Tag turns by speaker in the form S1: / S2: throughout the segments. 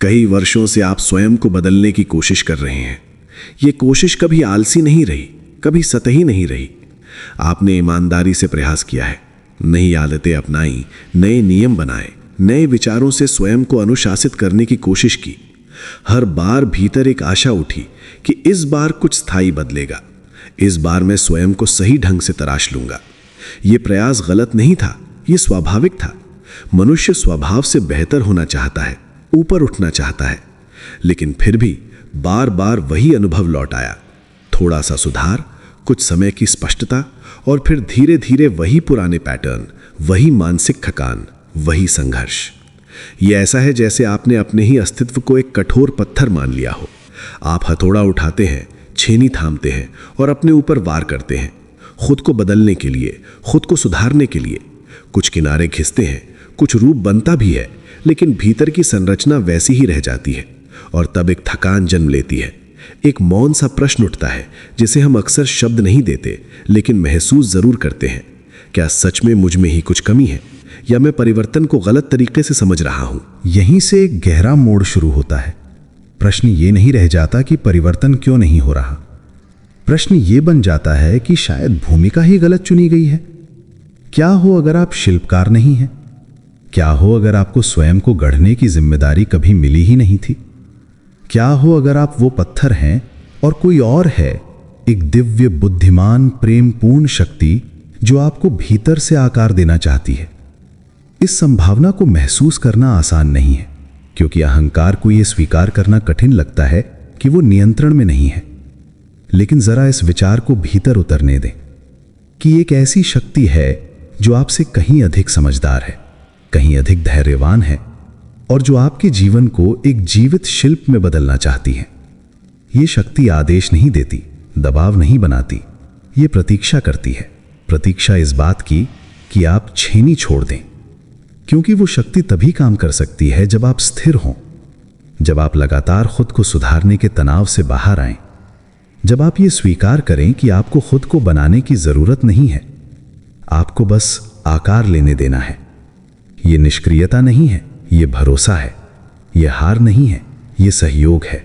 S1: कई वर्षों से आप स्वयं को बदलने की कोशिश कर रहे हैं। ये कोशिश कभी आलसी नहीं रही, कभी सतही नहीं रही। आपने ईमानदारी से प्रयास किया है, नई आदतें अपनाई, नए नियम बनाए, नए विचारों से स्वयं को अनुशासित करने की कोशिश की। हर बार भीतर एक आशा उठी कि इस बार कुछ स्थायी बदलेगा, इस बार मैं स्वयं को सही ढंग से तराश लूंगा। ये प्रयास गलत नहीं था, ये स्वाभाविक था। मनुष्य स्वभाव से बेहतर होना चाहता है, ऊपर उठना चाहता है, लेकिन फिर भी बार बार वही अनुभव लौट आया। थोड़ा सा सुधार, कुछ समय की स्पष्टता और फिर धीरे धीरे वही पुराने पैटर्न, वही मानसिक थकान, वही संघर्ष। यह ऐसा है जैसे आपने अपने ही अस्तित्व को एक कठोर पत्थर मान लिया हो। आप हथौड़ा उठाते हैं, छेनी थामते हैं और अपने ऊपर वार करते हैं, खुद को बदलने के लिए, खुद को सुधारने के लिए। कुछ किनारे घिसते हैं, कुछ रूप बनता भी है, लेकिन भीतर की संरचना वैसी ही रह जाती है। और तब एक थकान जन्म लेती है, एक मौन सा प्रश्न उठता है जिसे हम अक्सर शब्द नहीं देते लेकिन महसूस जरूर करते हैं। क्या सच में मुझ में ही कुछ कमी है, या मैं परिवर्तन को गलत तरीके से समझ रहा हूं?
S2: यहीं से एक गहरा मोड़ शुरू होता है। प्रश्न ये नहीं रह जाता कि परिवर्तन क्यों नहीं हो रहा। प्रश्न ये बन जाता है कि शायद भूमिका ही गलत चुनी गई है। क्या हो अगर आप शिल्पकार नहीं हैं? क्या हो अगर आपको स्वयं को गढ़ने की जिम्मेदारी कभी मिली ही नहीं थी? क्या हो अगर आप वो पत्थर हैं और कोई और है, एक दिव्य, बुद्धिमान, प्रेमपूर्ण शक्ति जो आपको भीतर से आकार देना चाहती है? इस संभावना को महसूस करना आसान नहीं है, क्योंकि अहंकार को यह स्वीकार करना कठिन लगता है कि वो नियंत्रण में नहीं है। लेकिन जरा इस विचार को भीतर उतरने दें कि एक ऐसी शक्ति है जो आपसे कहीं अधिक समझदार है, कहीं अधिक धैर्यवान है, और जो आपके जीवन को एक जीवित शिल्प में बदलना चाहती है। ये शक्ति आदेश नहीं देती, दबाव नहीं बनाती, ये प्रतीक्षा करती है। प्रतीक्षा इस बात की कि आप छेनी छोड़ दें, क्योंकि वो शक्ति तभी काम कर सकती है जब आप स्थिर हों, जब आप लगातार खुद को सुधारने के तनाव से बाहर आएं, जब आप ये स्वीकार करें कि आपको खुद को बनाने की जरूरत नहीं है, आपको बस आकार लेने देना है। ये निष्क्रियता नहीं है, ये भरोसा है। ये हार नहीं है, ये सहयोग है।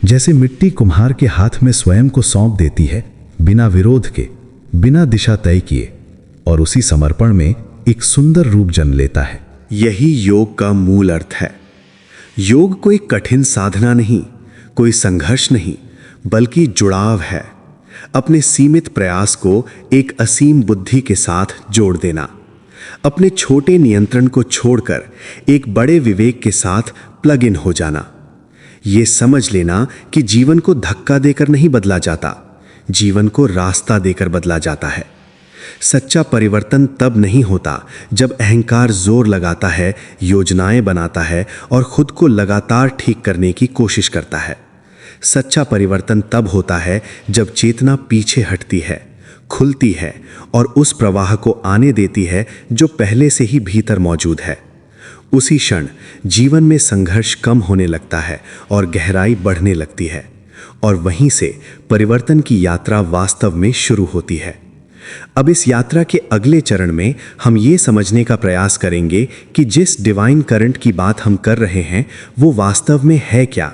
S2: जैसे मिट्टी कुम्हार के हाथ में स्वयं को सौंप देती है, बिना विरोध के, बिना दिशा तय किए, और उसी समर्पण में एक सुंदर रूप जन्म लेता है।
S1: यही योग का मूल अर्थ है। योग कोई कठिन साधना नहीं, कोई संघर्ष नहीं, बल्कि जुड़ाव है। अपने सीमित प्रयास को एक असीम बुद्धि के साथ जोड़ देना, अपने छोटे नियंत्रण को छोड़कर एक बड़े विवेक के साथ प्लग इन हो जाना। यह समझ लेना कि जीवन को धक्का देकर नहीं बदला जाता, जीवन को रास्ता देकर बदला जाता है। सच्चा परिवर्तन तब नहीं होता जब अहंकार जोर लगाता है, योजनाएं बनाता है और खुद को लगातार ठीक करने की कोशिश करता है। सच्चा परिवर्तन तब होता है जब चेतना पीछे हटती है, खुलती है और उस प्रवाह को आने देती है जो पहले से ही भीतर मौजूद है। उसी क्षण जीवन में संघर्ष कम होने लगता है और गहराई बढ़ने लगती है, और वहीं से परिवर्तन की यात्रा वास्तव में शुरू होती है। अब इस यात्रा के अगले चरण में हम ये समझने का प्रयास करेंगे कि जिस डिवाइन करंट की बात हम कर रहे हैं वो वास्तव में है क्या,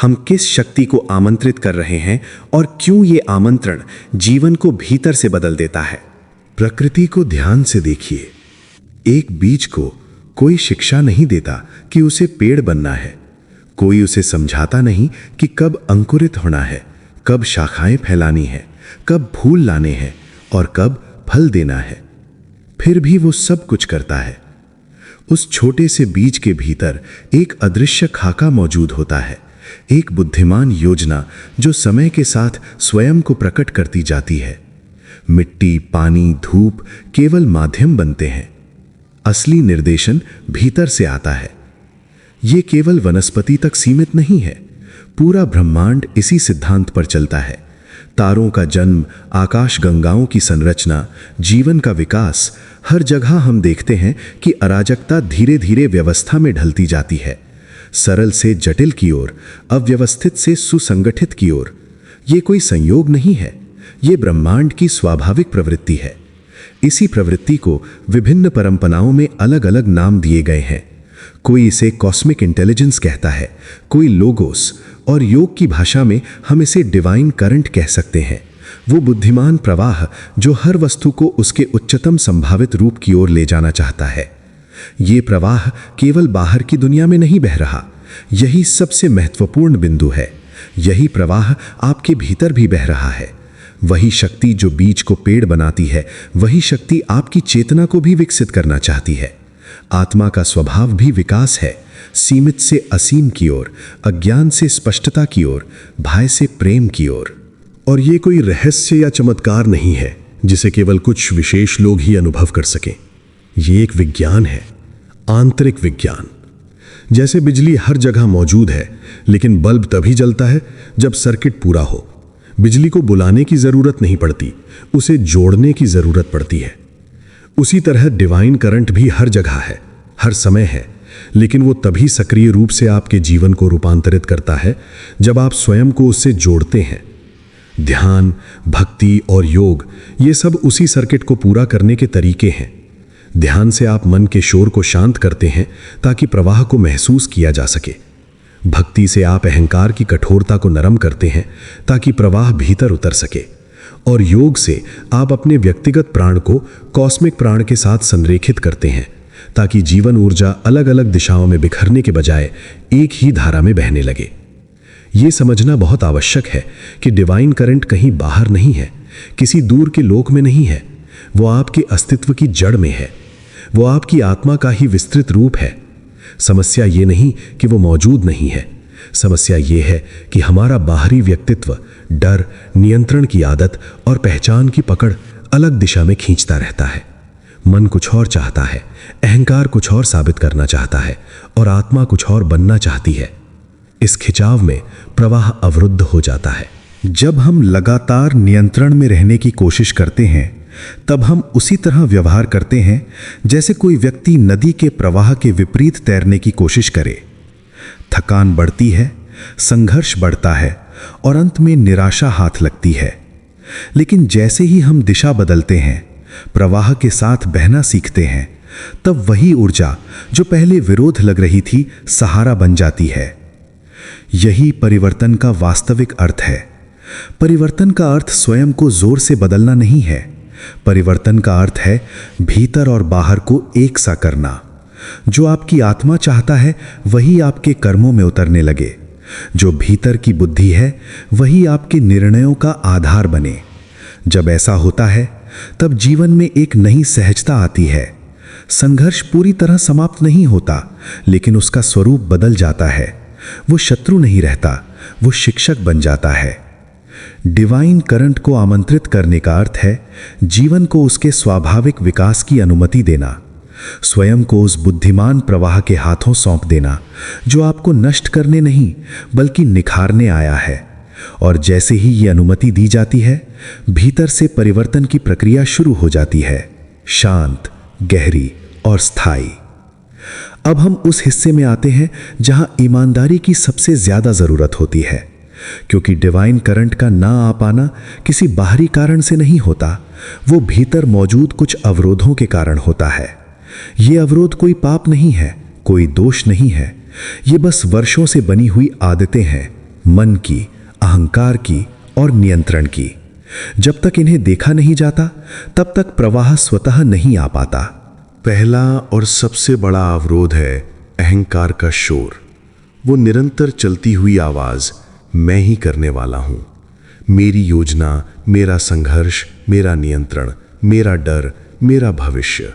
S1: हम किस शक्ति को आमंत्रित कर रहे हैं और क्यों ये आमंत्रण जीवन को भीतर से बदल देता है।
S2: प्रकृति को ध्यान से देखिए। एक बीज को कोई शिक्षा नहीं देता कि उसे पेड़ बनना है, कोई उसे समझाता नहीं कि कब अंकुरित होना है, कब शाखाएं फैलानी है, कब फूल लाने हैं और कब फल देना है। फिर भी वो सब कुछ करता है। उस छोटे से बीज के भीतर एक अदृश्य खाका मौजूद होता है, एक बुद्धिमान योजना जो समय के साथ स्वयं को प्रकट करती जाती है। मिट्टी, पानी, धूप केवल माध्यम बनते हैं, असली निर्देशन भीतर से आता है। ये केवल वनस्पति तक सीमित नहीं है, पूरा ब्रह्मांड इसी सिद्धांत पर चलता है। तारों का जन्म, आकाश गंगाओं की संरचना, जीवन का विकास, हर जगह हम देखते हैं कि अराजकता धीरे धीरे व्यवस्था में ढलती जाती है, सरल से जटिल की ओर, अव्यवस्थित से सुसंगठित की ओर। ये कोई संयोग नहीं है, ये ब्रह्मांड की स्वाभाविक प्रवृत्ति है। इसी प्रवृत्ति को विभिन्न परंपराओं में अलग अलग नाम दिए गए हैं। कोई इसे कॉस्मिक इंटेलिजेंस कहता है, कोई लोगोस, और योग की भाषा में हम इसे डिवाइन करंट कह सकते हैं। वो बुद्धिमान प्रवाह जो हर वस्तु को उसके उच्चतम संभावित रूप की ओर ले जाना चाहता है। ये प्रवाह केवल बाहर की दुनिया में नहीं बह रहा, यही सबसे महत्वपूर्ण बिंदु है। यही प्रवाह आपके भीतर भी बह रहा है। वही शक्ति जो बीज को पेड़ बनाती है, वही शक्ति आपकी चेतना को भी विकसित करना चाहती है। आत्मा का स्वभाव भी विकास है, सीमित से असीम की ओर, अज्ञान से स्पष्टता की ओर, भय से प्रेम की ओर।
S1: और ये कोई रहस्य या चमत्कार नहीं है जिसे केवल कुछ विशेष लोग ही अनुभव कर सकें। ये एक विज्ञान है, आंतरिक विज्ञान। जैसे बिजली हर जगह मौजूद है, लेकिन बल्ब तभी जलता है जब सर्किट पूरा हो। बिजली को बुलाने की जरूरत नहीं पड़ती, उसे जोड़ने की जरूरत पड़ती है। उसी तरह डिवाइन करंट भी हर जगह है, हर समय है, लेकिन वो तभी सक्रिय रूप से आपके जीवन को रूपांतरित करता है जब आप स्वयं को उससे जोड़ते हैं। ध्यान, भक्ति और योग, ये सब उसी सर्किट को पूरा करने के तरीके हैं। ध्यान से आप मन के शोर को शांत करते हैं ताकि प्रवाह को महसूस किया जा सके। भक्ति से आप अहंकार की कठोरता को नरम करते हैं ताकि प्रवाह भीतर उतर सके। और योग से आप अपने व्यक्तिगत प्राण को कॉस्मिक प्राण के साथ संरेखित करते हैं ताकि जीवन ऊर्जा अलग अलग दिशाओं में बिखरने के बजाय एक ही धारा में बहने लगे। ये समझना बहुत आवश्यक है कि डिवाइन करंट कहीं बाहर नहीं है, किसी दूर के लोक में नहीं है। वो आपके अस्तित्व की जड़ में है। वो आपकी आत्मा का ही विस्तृत रूप है। समस्या ये नहीं कि वो मौजूद नहीं है, समस्या ये है कि हमारा बाहरी व्यक्तित्व डर, नियंत्रण की आदत और पहचान की पकड़ अलग दिशा में खींचता रहता है। मन कुछ और चाहता है, अहंकार कुछ और साबित करना चाहता है और आत्मा कुछ और बनना चाहती है। इस खिंचाव में प्रवाह अवरुद्ध हो जाता है। जब हम लगातार नियंत्रण में रहने की कोशिश करते हैं, तब हम उसी तरह व्यवहार करते हैं जैसे कोई व्यक्ति नदी के प्रवाह के विपरीत तैरने की कोशिश करे। थकान बढ़ती है, संघर्ष बढ़ता है और अंत में निराशा हाथ लगती है। लेकिन जैसे ही हम दिशा बदलते हैं, प्रवाह के साथ बहना सीखते हैं, तब वही ऊर्जा जो पहले विरोध लग रही थी, सहारा बन जाती है। यही परिवर्तन का वास्तविक अर्थ है। परिवर्तन का अर्थ स्वयं को जोर से बदलना नहीं है। परिवर्तन का अर्थ है भीतर और बाहर को एक सा करना। जो आपकी आत्मा चाहता है वही आपके कर्मों में उतरने लगे। जो भीतर की बुद्धि है वही आपके निर्णयों का आधार बने। जब ऐसा होता है तब जीवन में एक नई सहजता आती है। संघर्ष पूरी तरह समाप्त नहीं होता, लेकिन उसका स्वरूप बदल जाता है। वो शत्रु नहीं रहता, वो शिक्षक बन जाता है। डिवाइन करंट को आमंत्रित करने का अर्थ है जीवन को उसके स्वाभाविक विकास की अनुमति देना, स्वयं को उस बुद्धिमान प्रवाह के हाथों सौंप देना जो आपको नष्ट करने नहीं बल्कि निखारने आया है। और जैसे ही ये अनुमति दी जाती है, भीतर से परिवर्तन की प्रक्रिया शुरू हो जाती है, शांत, गहरी और स्थायी। अब हम उस हिस्से में आते हैं जहां ईमानदारी की सबसे ज्यादा जरूरत होती है, क्योंकि डिवाइन करंट का ना आ पाना किसी बाहरी कारण से नहीं होता, वो भीतर मौजूद कुछ अवरोधों के कारण होता है। ये अवरोध कोई पाप नहीं है, कोई दोष नहीं है, ये बस वर्षों से बनी हुई आदतें हैं, मन की, अहंकार की और नियंत्रण की। जब तक इन्हें देखा नहीं जाता, तब तक प्रवाह स्वतः नहीं आ पाता। पहला और सबसे बड़ा अवरोध है अहंकार का शोर। वो निरंतर चलती हुई आवाज, मैं ही करने वाला हूं, मेरी योजना, मेरा संघर्ष, मेरा नियंत्रण, मेरा डर, मेरा भविष्य।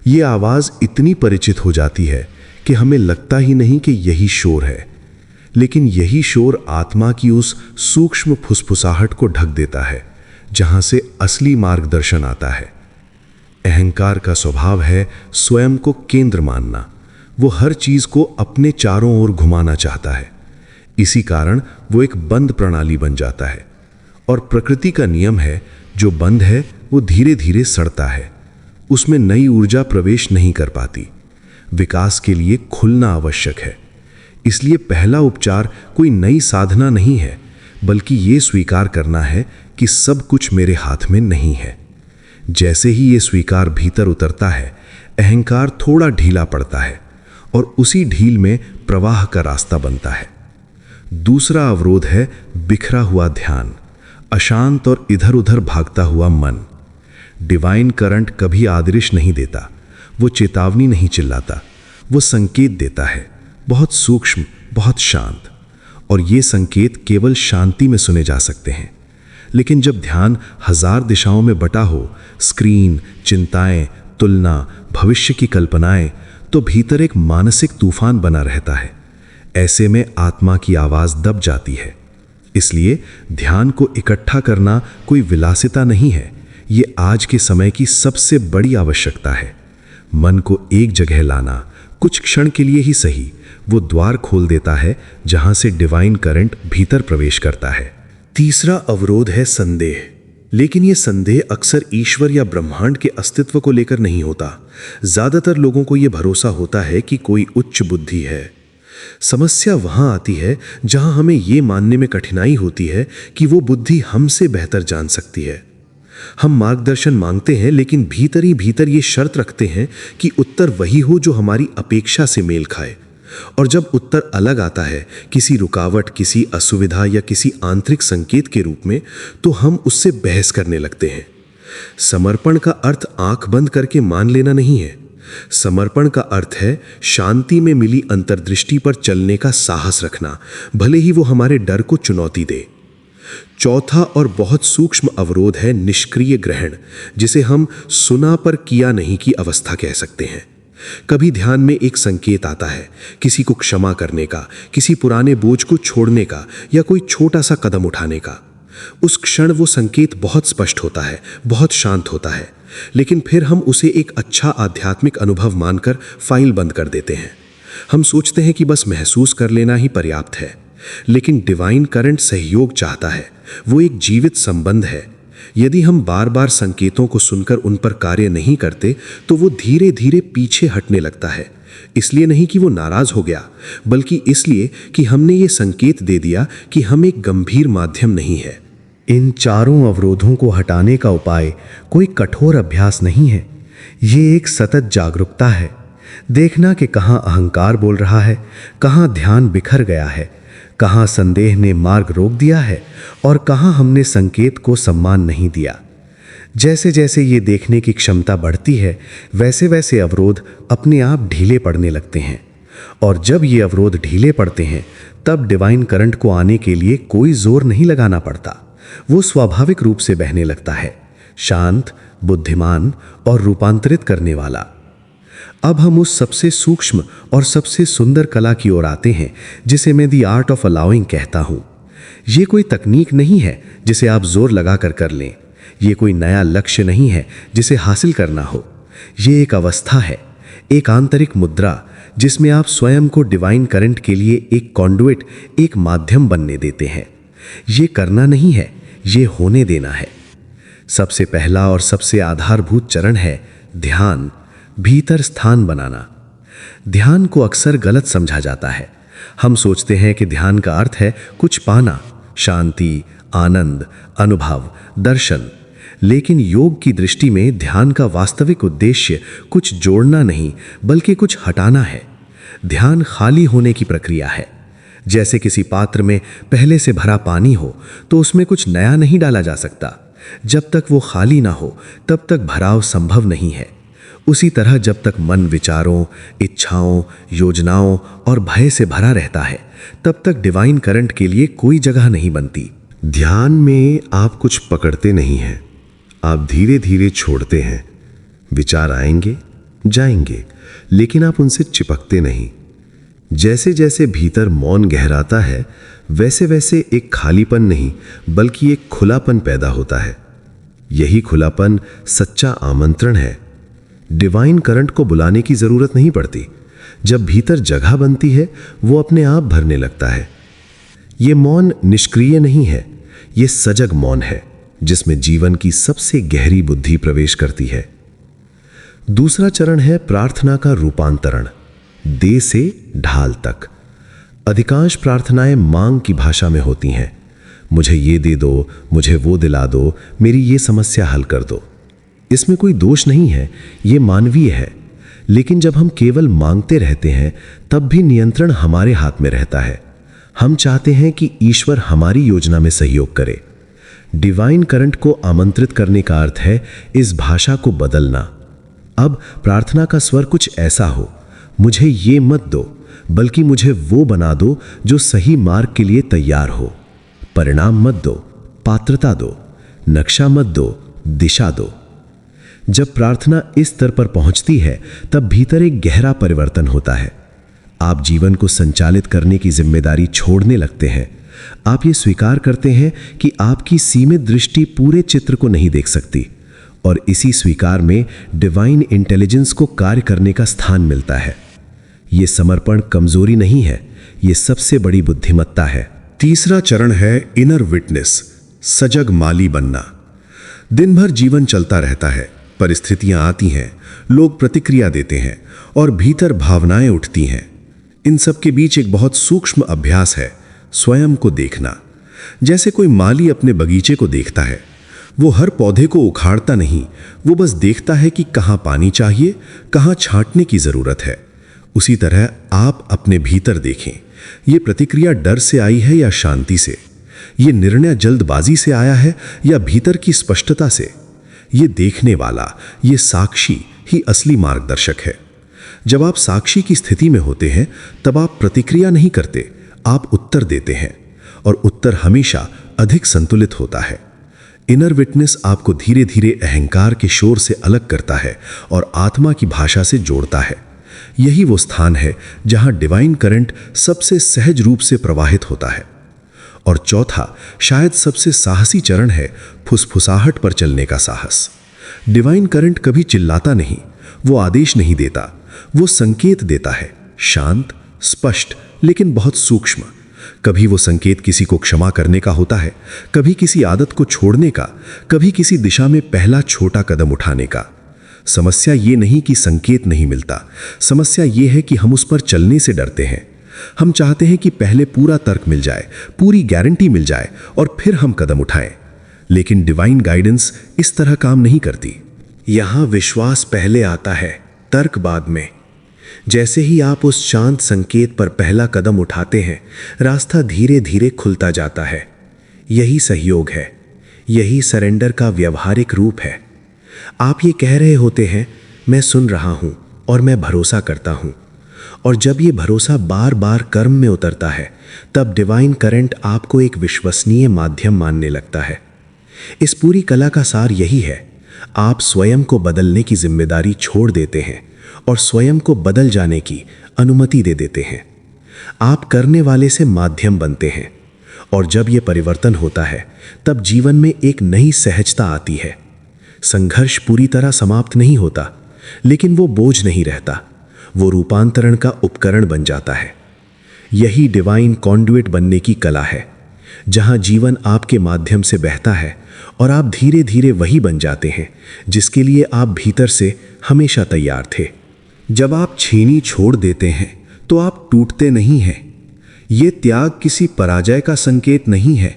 S1: ये आवाज इतनी परिचित हो जाती है कि हमें लगता ही नहीं कि यही शोर है, लेकिन यही शोर आत्मा की उस सूक्ष्म फुसफुसाहट को ढक देता है जहां से असली मार्गदर्शन आता है। अहंकार का स्वभाव है स्वयं को केंद्र मानना। वो हर चीज को अपने चारों ओर घुमाना चाहता है। इसी कारण वो एक बंद प्रणाली बन जाता है। और प्रकृति का नियम है, जो बंद है वो धीरे धीरे सड़ता है, उसमें नई ऊर्जा प्रवेश नहीं कर पाती। विकास के लिए खुलना आवश्यक है। इसलिए पहला उपचार कोई नई साधना नहीं है, बल्कि ये स्वीकार करना है कि सब कुछ मेरे हाथ में नहीं है। जैसे ही ये स्वीकार भीतर उतरता है, अहंकार थोड़ा ढीला पड़ता है
S2: और उसी ढील में प्रवाह का रास्ता बनता है। दूसरा अवरोध है बिखरा हुआ ध्यान, अशांत और इधर उधर भागता हुआ मन। डिवाइन करंट कभी आदेश नहीं देता, वो चेतावनी नहीं चिल्लाता, वो संकेत देता है, बहुत सूक्ष्म, बहुत शांत। और ये संकेत केवल शांति में सुने जा सकते हैं। लेकिन जब ध्यान हजार दिशाओं में बटा हो, स्क्रीन, चिंताएं, तुलना, भविष्य की कल्पनाएं, तो भीतर एक मानसिक तूफान बना रहता है। ऐसे में आत्मा की आवाज दब जाती है। इसलिए ध्यान को इकट्ठा करना कोई विलासिता नहीं है, ये आज के समय की सबसे बड़ी आवश्यकता है। मन को एक जगह लाना, कुछ क्षण के लिए ही सही, वो द्वार खोल देता है जहां से डिवाइन करंट भीतर प्रवेश करता है। तीसरा अवरोध है संदेह। लेकिन यह संदेह अक्सर ईश्वर या ब्रह्मांड के अस्तित्व को लेकर नहीं होता। ज्यादातर लोगों को यह भरोसा होता है कि कोई उच्च बुद्धि है। समस्या वहां आती है जहां हमें यह मानने में कठिनाई होती है कि वो बुद्धि हमसे बेहतर जान सकती है। हम मार्गदर्शन मांगते हैं, लेकिन भीतर ही भीतर ये शर्त रखते हैं कि उत्तर वही हो जो हमारी अपेक्षा से मेल खाए। और जब उत्तर अलग आता है, किसी रुकावट, किसी असुविधा या किसी आंतरिक संकेत के रूप में, तो हम उससे बहस करने लगते हैं। समर्पण का अर्थ आंख बंद करके मान लेना नहीं है। समर्पण का अर्थ है शांति में मिली अंतर्दृष्टि पर चलने का साहस रखना, भले ही वो हमारे डर को चुनौती दे। चौथा और बहुत सूक्ष्म अवरोध है निष्क्रिय ग्रहण, जिसे हम सुना पर किया नहीं की अवस्था कह सकते हैं। कभी ध्यान में एक संकेत आता है, किसी को क्षमा करने का, किसी पुराने बोझ को छोड़ने का, या कोई छोटा सा कदम उठाने का। उस क्षण वो संकेत बहुत स्पष्ट होता है, बहुत शांत होता है, लेकिन फिर हम उसे एक अच्छा आध्यात्मिक अनुभव मानकर फाइल बंद कर देते हैं। हम सोचते हैं कि बस महसूस कर लेना ही पर्याप्त है। लेकिन डिवाइन करंट सहयोग चाहता है, वो एक जीवित संबंध है। यदि हम बार बार संकेतों को सुनकर उन पर कार्य नहीं करते, तो वो धीरे धीरे पीछे हटने लगता है। इसलिए नहीं कि वो नाराज हो गया, बल्कि इसलिए कि हमने ये संकेत दे दिया कि हम एक गंभीर माध्यम नहीं है। इन चारों अवरोधों को हटाने का उपाय कोई कठोर अभ्यास नहीं है। ये एक सतत जागरूकता है। देखना कि कहाँ अहंकार बोल रहा है, कहाँ ध्यान बिखर गया है, कहाँ संदेह ने मार्ग रोक दिया है, और कहाँ हमने संकेत को सम्मान नहीं दिया। जैसे जैसे ये देखने की क्षमता बढ़ती है, वैसे वैसे अवरोध अपने आप ढीले पड़ने लगते हैं। और जब ये अवरोध ढीले पड़ते हैं, तब डिवाइन करंट को आने के लिए कोई जोर नहीं लगाना पड़ता। वो स्वाभाविक रूप से बहने लगता है, शांत, बुद्धिमान और रूपांतरित करने वाला। अब हम उस सबसे सूक्ष्म और सबसे सुंदर कला की ओर आते हैं, जिसे मैं द आर्ट ऑफ अलाउइंग कहता हूं। ये कोई तकनीक नहीं है जिसे आप जोर लगाकर कर लें। ये कोई नया लक्ष्य नहीं है जिसे हासिल करना हो। ये एक अवस्था है, एक आंतरिक मुद्रा, जिसमें आप स्वयं को डिवाइन करंट के लिए एक कॉन्डुइट, एक माध्यम बनने देते हैं। ये करना नहीं है, ये होने देना है। सबसे पहला और सबसे आधारभूत चरण है ध्यान, भीतर स्थान बनाना। ध्यान को अक्सर गलत समझा जाता है। हम सोचते हैं कि ध्यान का अर्थ है कुछ पाना, शांति, आनंद, अनुभव, दर्शन। लेकिन योग की दृष्टि में ध्यान का वास्तविक उद्देश्य कुछ जोड़ना नहीं, बल्कि कुछ हटाना है। ध्यान खाली होने की प्रक्रिया है। जैसे किसी पात्र में पहले से भरा पानी हो, तो उसमें कुछ नया नहीं डाला जा सकता। जब तक वो खाली ना हो, तब तक भराव संभव नहीं है। उसी तरह जब तक मन विचारों, इच्छाओं, योजनाओं और भय से भरा रहता है, तब तक डिवाइन करंट के लिए कोई जगह नहीं बनती।
S1: ध्यान में आप कुछ पकड़ते नहीं हैं, आप धीरे धीरे छोड़ते हैं। विचार आएंगे, जाएंगे, लेकिन आप उनसे चिपकते नहीं। जैसे जैसे भीतर मौन गहराता है, वैसे वैसे एक खालीपन नहीं, बल्कि एक खुलापन पैदा होता है। यही खुलापन सच्चा आमंत्रण है। डिवाइन करंट को बुलाने की जरूरत नहीं पड़ती। जब भीतर जगह बनती है, वो अपने आप भरने लगता है। ये मौन निष्क्रिय नहीं है, ये सजग मौन है, जिसमें जीवन की सबसे गहरी बुद्धि प्रवेश करती है। दूसरा चरण है प्रार्थना का रूपांतरण, दे से ढाल तक। अधिकांश प्रार्थनाएं मांग की भाषा में होती हैं। मुझे ये दे दो, मुझे वो दिला दो, मेरी ये समस्या हल कर दो। इसमें कोई दोष नहीं है, ये मानवीय है। लेकिन जब हम केवल मांगते रहते हैं तब भी नियंत्रण हमारे हाथ में रहता है। हम चाहते हैं कि ईश्वर हमारी योजना में सहयोग करे। डिवाइन करंट को आमंत्रित करने का अर्थ है इस भाषा को बदलना। अब प्रार्थना का स्वर कुछ ऐसा हो, मुझे ये मत दो, बल्कि मुझे वो बना दो जो सही मार्ग के लिए तैयार हो। परिणाम मत दो, पात्रता दो। नक्शा मत दो, दिशा दो। जब प्रार्थना इस स्तर पर पहुंचती है तब भीतर एक गहरा परिवर्तन होता है। आप जीवन को संचालित करने की जिम्मेदारी छोड़ने लगते हैं। आप ये स्वीकार करते हैं कि आपकी सीमित दृष्टि पूरे चित्र को नहीं देख सकती, और इसी स्वीकार में डिवाइन इंटेलिजेंस को कार्य करने का स्थान मिलता है। ये समर्पण कमजोरी नहीं है, ये सबसे बड़ी बुद्धिमत्ता है।
S2: तीसरा चरण है इनर विटनेस, सजग माली बनना। दिन भर जीवन चलता रहता है, परिस्थितियां आती हैं, लोग प्रतिक्रिया देते हैं और भीतर भावनाएं उठती हैं। इन सब के बीच एक बहुत सूक्ष्म अभ्यास है स्वयं को देखना। जैसे कोई माली अपने बगीचे को देखता है, वो हर पौधे को उखाड़ता नहीं, वो बस देखता है कि कहाँ पानी चाहिए, कहाँ छांटने की जरूरत है। उसी तरह आप अपने भीतर देखें, ये प्रतिक्रिया डर से आई है या शांति से? ये निर्णय जल्दबाजी से आया है या भीतर की स्पष्टता से? ये देखने वाला, ये साक्षी ही असली मार्गदर्शक है। जब आप साक्षी की स्थिति में होते हैं तब आप प्रतिक्रिया नहीं करते, आप उत्तर देते हैं, और उत्तर हमेशा अधिक संतुलित होता है। इनर विटनेस आपको धीरे धीरे अहंकार के शोर से अलग करता है और आत्मा की भाषा से जोड़ता है। यही वो स्थान है जहां डिवाइन करंट सबसे सहज रूप से प्रवाहित होता है। और चौथा, शायद सबसे साहसी चरण है फुसफुसाहट पर चलने का साहस। डिवाइन करंट कभी चिल्लाता नहीं, वो आदेश नहीं देता, वो संकेत देता है, शांत, स्पष्ट, लेकिन बहुत सूक्ष्म। कभी वो संकेत किसी को क्षमा करने का होता है, कभी किसी आदत को छोड़ने का, कभी किसी दिशा में पहला छोटा कदम उठाने का। समस्या ये नहीं कि संकेत नहीं मिलता, समस्या ये है कि हम उस पर चलने से डरते हैं। हम चाहते हैं कि पहले पूरा तर्क मिल जाए, पूरी गारंटी मिल जाए, और फिर हम कदम उठाएं। लेकिन डिवाइन गाइडेंस इस तरह काम नहीं करती। यहां विश्वास पहले आता है, तर्क बाद में। जैसे ही आप उस शांत संकेत पर पहला कदम उठाते हैं, रास्ता धीरे धीरे खुलता जाता है। यही सहयोग है, यही सरेंडर का व्यवहारिक रूप है। आप ये कह रहे होते हैं, मैं सुन रहा हूं और मैं भरोसा करता हूं। और जब ये भरोसा बार बार कर्म में उतरता है, तब डिवाइन करंट आपको एक विश्वसनीय माध्यम मानने लगता है। इस पूरी कला का सार यही है, आप स्वयं को बदलने की जिम्मेदारी छोड़ देते हैं और स्वयं को बदल जाने की अनुमति दे देते हैं। आप करने वाले से माध्यम बनते हैं, और जब ये परिवर्तन होता है तब जीवन में एक नई सहजता आती है। संघर्ष पूरी तरह समाप्त नहीं होता, लेकिन वो बोझ नहीं रहता, वो रूपांतरण का उपकरण बन जाता है। यही डिवाइन कॉन्डुइट बनने की कला है, जहां जीवन आपके माध्यम से बहता है और आप धीरे धीरे वही बन जाते हैं जिसके लिए आप भीतर से हमेशा तैयार थे। जब आप छीनी छोड़ देते हैं तो आप टूटते नहीं हैं। ये त्याग किसी पराजय का संकेत नहीं है,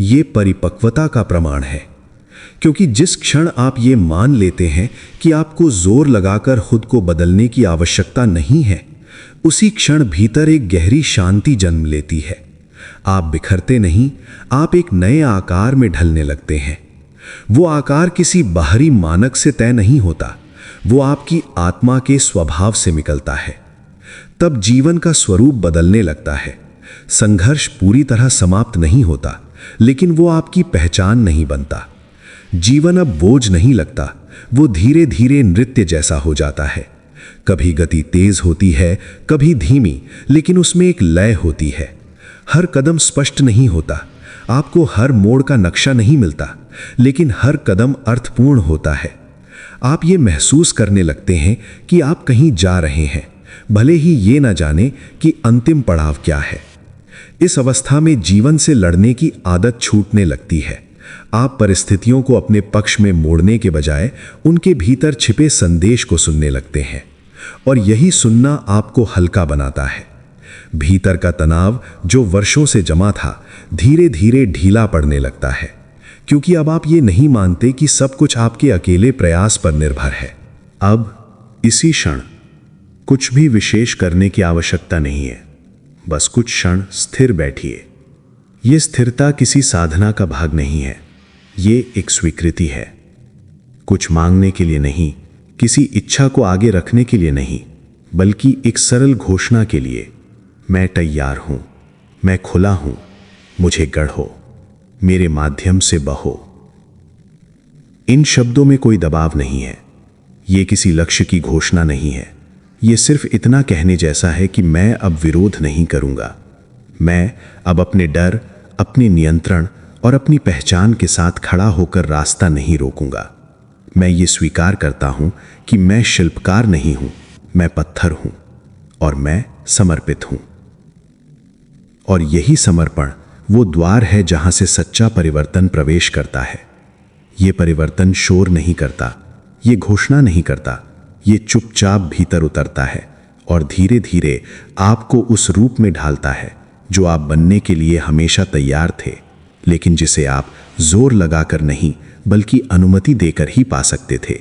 S2: ये परिपक्वता का प्रमाण है। क्योंकि जिस क्षण आप ये मान लेते हैं कि आपको जोर लगाकर खुद को बदलने की आवश्यकता नहीं है, उसी क्षण भीतर एक गहरी शांति जन्म लेती है। आप बिखरते नहीं, आप एक नए आकार में ढलने लगते हैं। वो आकार किसी बाहरी मानक से तय नहीं होता, वो आपकी आत्मा के स्वभाव से निकलता है। तब जीवन का स्वरूप बदलने लगता है। संघर्ष पूरी तरह समाप्त नहीं होता, लेकिन वो आपकी पहचान नहीं बनता। जीवन अब बोझ नहीं लगता, वो धीरे धीरे नृत्य जैसा हो जाता है। कभी गति तेज होती है, कभी धीमी, लेकिन उसमें एक लय होती है। हर कदम स्पष्ट नहीं होता, आपको हर मोड़ का नक्शा नहीं मिलता, लेकिन हर कदम अर्थपूर्ण होता है। आप ये महसूस करने लगते हैं कि आप कहीं जा रहे हैं, भले ही ये ना जाने कि अंतिम पड़ाव क्या है। इस अवस्था में जीवन से लड़ने की आदत छूटने लगती है। आप परिस्थितियों को अपने पक्ष में मोड़ने के बजाय उनके भीतर छिपे संदेश को सुनने लगते हैं, और यही सुनना आपको हल्का बनाता है। भीतर का तनाव जो वर्षों से जमा था, धीरे धीरे ढीला पड़ने लगता है, क्योंकि अब आप ये नहीं मानते कि सब कुछ आपके अकेले प्रयास पर निर्भर है। अब इसी क्षण
S1: कुछ भी विशेष करने की आवश्यकता नहीं है, बस कुछ क्षण स्थिर बैठिए। ये स्थिरता किसी साधना का भाग नहीं है, ये एक स्वीकृति है। कुछ मांगने के लिए नहीं, किसी इच्छा को आगे रखने के लिए नहीं, बल्कि एक सरल घोषणा के लिए, मैं तैयार हूं, मैं खुला हूं, मुझे गढ़ो, मेरे माध्यम से बहो। इन शब्दों में कोई दबाव नहीं है, ये किसी लक्ष्य की घोषणा नहीं है, ये सिर्फ इतना कहने जैसा है कि मैं अब विरोध नहीं करूंगा। मैं अब अपने डर, अपने नियंत्रण और अपनी पहचान के साथ खड़ा होकर रास्ता नहीं रोकूंगा। मैं ये स्वीकार करता हूं कि मैं शिल्पकार नहीं हूं, मैं पत्थर हूं और मैं समर्पित हूं। और यही समर्पण वो द्वार है जहां से सच्चा परिवर्तन प्रवेश करता है। ये परिवर्तन शोर नहीं करता, ये घोषणा नहीं करता, ये चुपचाप भीतर उतरता है और धीरे धीरे आपको उस रूप में ढालता है जो आप बनने के लिए हमेशा तैयार थे, लेकिन जिसे आप जोर लगाकर नहीं बल्कि अनुमति देकर ही पा सकते थे।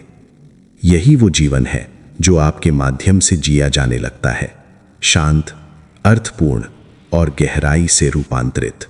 S1: यही वो जीवन है जो आपके माध्यम से जिया जाने लगता है, शांत, अर्थपूर्ण और गहराई से रूपांतरित।